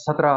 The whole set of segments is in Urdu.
17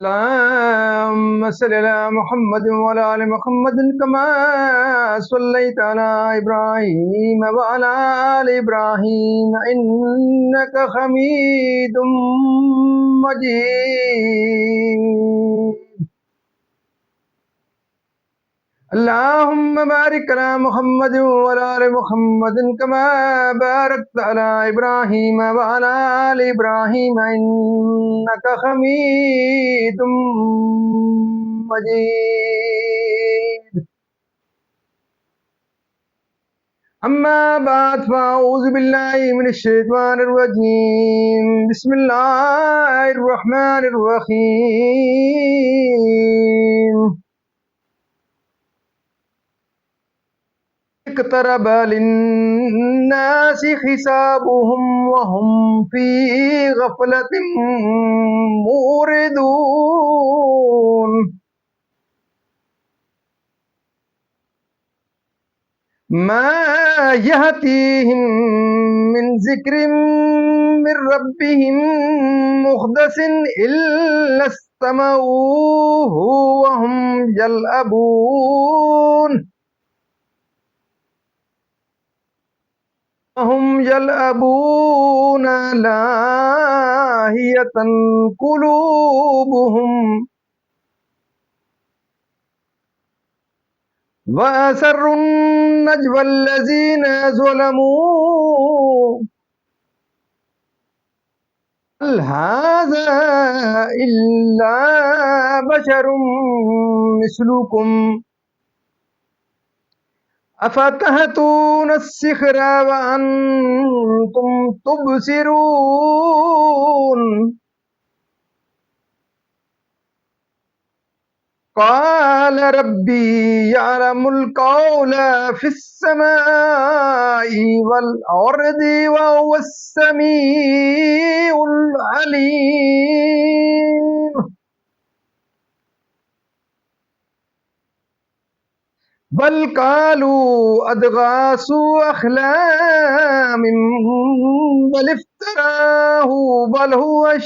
اللهم صل على محمد وعلى ال محمد كما صليت على ابراهيم وعلى ال ابراهيم انك حميد مجيد. اللهم بارك على محمد وعلى ال محمد كما باركت على ابراهيم وعلى ال ابراهيم انك حميد مجيد. أما بعد فأعوذ بالله من الشيطان الرجيم. بسم الله الرحمن الرحيم. اقترب للناس حسابهم وهم في غفلة موردون. ما يأتيهم من ذكر من ربهم محدث إلا استمعوه وهم يلعبون لاهية قلوبهم وأسروا النجوى الذين ظلموا هل هذا إلا بشر مثلكم أفتأتون السحر وأنتم تبصرون. قال ربي يعلم القول في السماء والأرض وهو السميع العليم. بل قالوا أضغاث أحلام بل افتراه بل هو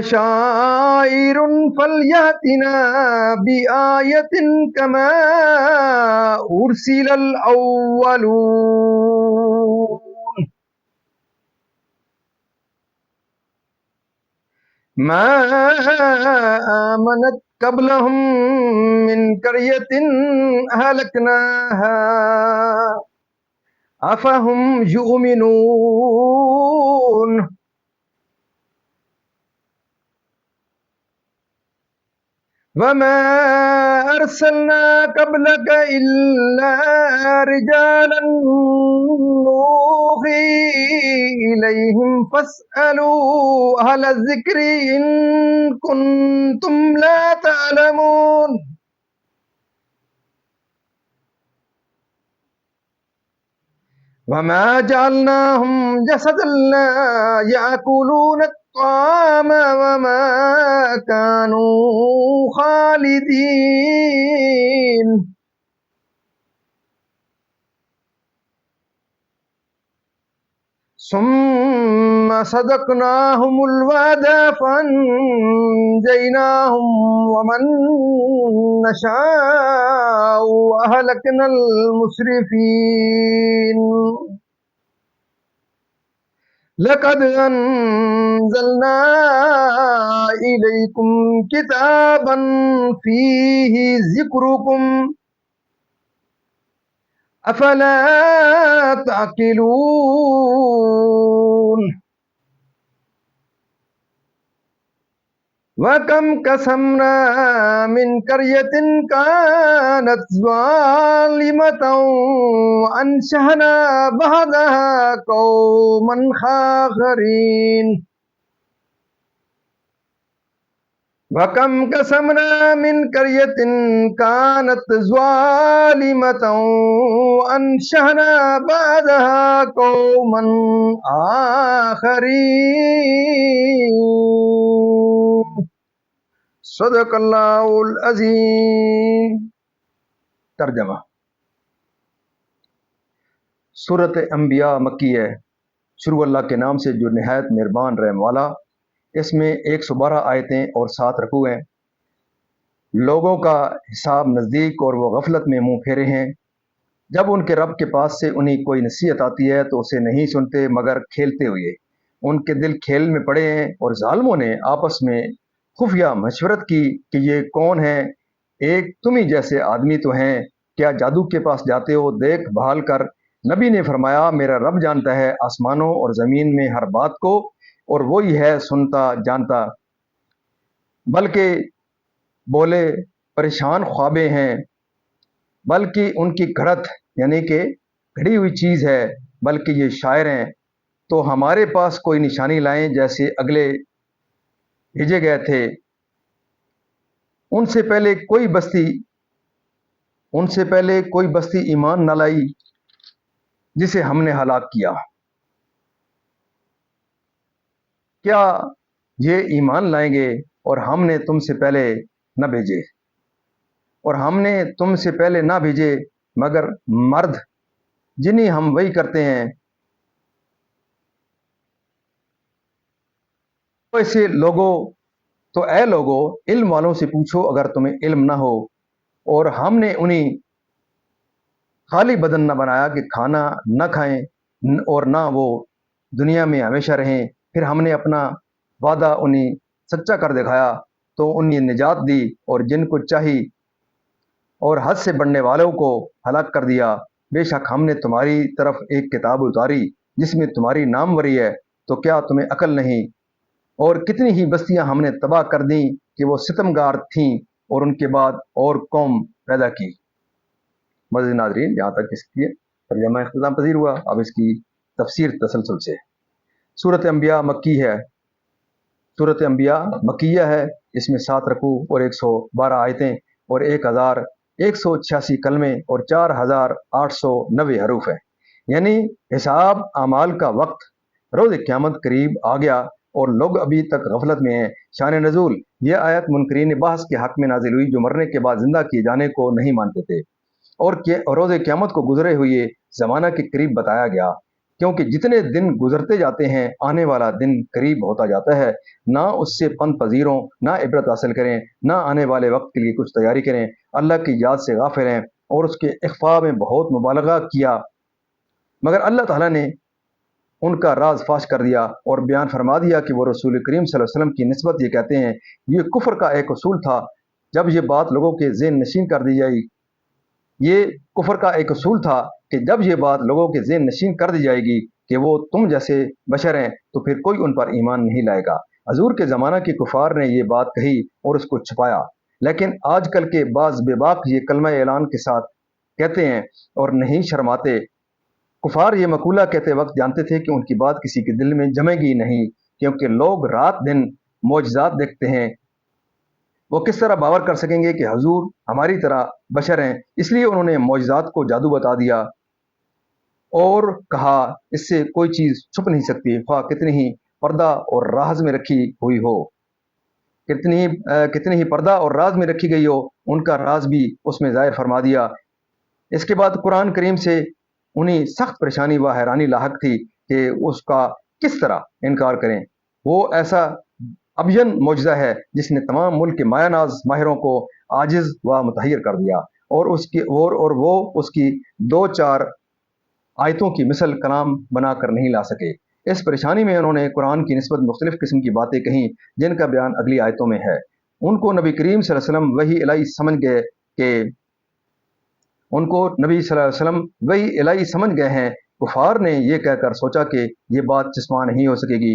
شاعر فليأتنا بآية كما أرسل الأولون. ما آمنت قبلهم من قرية أهلكناها أفهم يؤمنون. وما أرسلنا قبلك إلا رجالا نوحي إليهم فاسألوا أهل الذكر إن كنتم لا تعلمون. وما جعلناهم جسدا لا يأكلون الطعام وما كانوا خالدين. ثم صدقناهم الوعد فأنجيناهم ومن نشاء وأهلكنا المسرفين. لقد أنزلنا إليكم كتابا فيه ذكركم أفلا تعقلون. وَكَمْ قَسَمْنَا مِنْ قَرْيَةٍ كَانَتْ ظَالِمَةً وَأَنشَأْنَا بَعْدَهَا قَوْمًا آخَرِينَ وَكَمْ قَسَمْنَا مِنْ قَرْيَةٍ كَانَتْ ظَالِمَةً وَأَنشَأْنَا بَعْدَهَا قَوْمًا آخَرِينَ صدق اللہ العظیم۔ ترجمہ: سورۃ انبیاء مکی ہے۔ شروع اللہ کے نام سے جو نہایت مہربان رحم والا۔ اس میں 112 آیتیں اور 7 رکوع ہیں۔ لوگوں کا حساب نزدیک اور وہ غفلت میں منہ پھیرے ہیں۔ جب ان کے رب کے پاس سے انہیں کوئی نصیحت آتی ہے تو اسے نہیں سنتے مگر کھیلتے ہوئے۔ ان کے دل کھیل میں پڑے ہیں اور ظالموں نے آپس میں خفیہ مشورت کی کہ یہ کون ہے؟ ایک تم ہی جیسے آدمی تو ہیں، کیا جادو کے پاس جاتے ہو دیکھ بھال کر؟ نبی نے فرمایا، میرا رب جانتا ہے آسمانوں اور زمین میں ہر بات کو، اور وہی ہے سنتا جانتا۔ بلکہ بولے پریشان خوابیں ہیں، بلکہ ان کی گھڑت یعنی کہ گھڑی ہوئی چیز ہے، بلکہ یہ شاعر ہیں۔ تو ہمارے پاس کوئی نشانی لائیں جیسے اگلے بھیجے گئے تھے۔ ان سے پہلے کوئی بستی ایمان نہ لائی جسے ہم نے ہلاک کیا۔ کیا یہ ایمان لائیں گے؟ اور ہم نے تم سے پہلے نہ بھیجے مگر مرد جنہیں ہم وحی کرتے ہیں۔ تو اے لوگوں علم والوں سے پوچھو اگر تمہیں علم نہ ہو۔ اور ہم نے انہیں خالی بدن نہ بنایا کہ کھانا نہ کھائیں اور نہ وہ دنیا میں ہمیشہ رہیں۔ پھر ہم نے اپنا وعدہ انہیں سچا کر دکھایا تو انہیں نجات دی، اور جن کو چاہی اور حد سے بڑھنے والوں کو ہلاک کر دیا۔ بے شک ہم نے تمہاری طرف ایک کتاب اتاری جس میں تمہاری ناموری ہے، تو کیا تمہیں عقل نہیں؟ اور کتنی ہی بستیاں ہم نے تباہ کر دیں کہ وہ ستمگار تھیں، اور ان کے بعد اور قوم پیدا کی۔ مزید ناظرین، یہاں تک اس کی ترجمہ اختتام پذیر ہوا۔ اب اس کی تفسیر تسلسل سے۔ سورۃ انبیاء مکی ہے۔ سورۃ انبیاء مکیہ ہے۔ اس میں 7 رکوع اور 112 آیتیں اور 1186 کلمے اور 4890 حروف ہیں۔ یعنی حساب اعمال کا وقت روز قیامت قریب آ گیا اور لوگ ابھی تک غفلت میں ہیں۔ شان نزول: یہ آیت منکرین بحث کے حق میں نازل ہوئی جو مرنے کے بعد زندہ کیے جانے کو نہیں مانتے تھے، اور روز قیامت کو گزرے ہوئے زمانہ کے قریب بتایا گیا، کیونکہ جتنے دن گزرتے جاتے ہیں آنے والا دن قریب ہوتا جاتا ہے۔ نہ اس سے پند پذیروں، نہ عبرت حاصل کریں، نہ آنے والے وقت کے لیے کچھ تیاری کریں۔ اللہ کی یاد سے غافل ہیں اور اس کے اخفاء میں بہت مبالغہ کیا، مگر اللہ تعالیٰ نے ان کا راز فاش کر دیا اور بیان فرما دیا کہ وہ رسول کریم صلی اللہ علیہ وسلم کی نسبت یہ کہتے ہیں۔ یہ کفر کا ایک اصول تھا، جب یہ بات لوگوں کے ذہن نشین کر دی جائے گی کہ وہ تم جیسے بشر ہیں، تو پھر کوئی ان پر ایمان نہیں لائے گا۔ حضور کے زمانہ کے کفار نے یہ بات کہی اور اس کو چھپایا، لیکن آج کل کے بعض بے باک یہ کلمہ اعلان کے ساتھ کہتے ہیں اور نہیں شرماتے۔ کفار یہ مقولہ کہتے وقت جانتے تھے کہ ان کی بات کسی کے دل میں جمے گی نہیں، کیونکہ لوگ رات دن معجزات دیکھتے ہیں۔ وہ کس طرح باور کر سکیں گے کہ حضور ہماری طرح بشر ہیں؟ اس لیے انہوں نے معجزات کو جادو بتا دیا اور کہا اس سے کوئی چیز چھپ نہیں سکتی، خواہ کتنی ہی پردہ اور راز میں رکھی ہوئی ہو، کتنی ہی پردہ اور راز میں رکھی گئی ہو، ان کا راز بھی اس میں ظاہر فرما دیا۔ اس کے بعد قرآن کریم سے انہیں سخت پریشانی و حیرانی لاحق تھی کہ اس کا کس طرح انکار کریں۔ وہ ایسا ابین معجزہ ہے جس نے تمام ملک کے مایہ ناز ماہروں کو عاجز و متحیر کر دیا، اور وہ اس کی 2-4 آیتوں کی مثل کلام بنا کر نہیں لا سکے۔ اس پریشانی میں انہوں نے قرآن کی نسبت مختلف قسم کی باتیں کہیں جن کا بیان اگلی آیتوں میں ہے۔ ان کو نبی کریم صلی اللہ علیہ وسلم وحی الہی سمجھ گئے ہیں۔ کفار نے یہ کہہ کر سوچا کہ یہ بات چسپاں نہیں ہو سکے گی،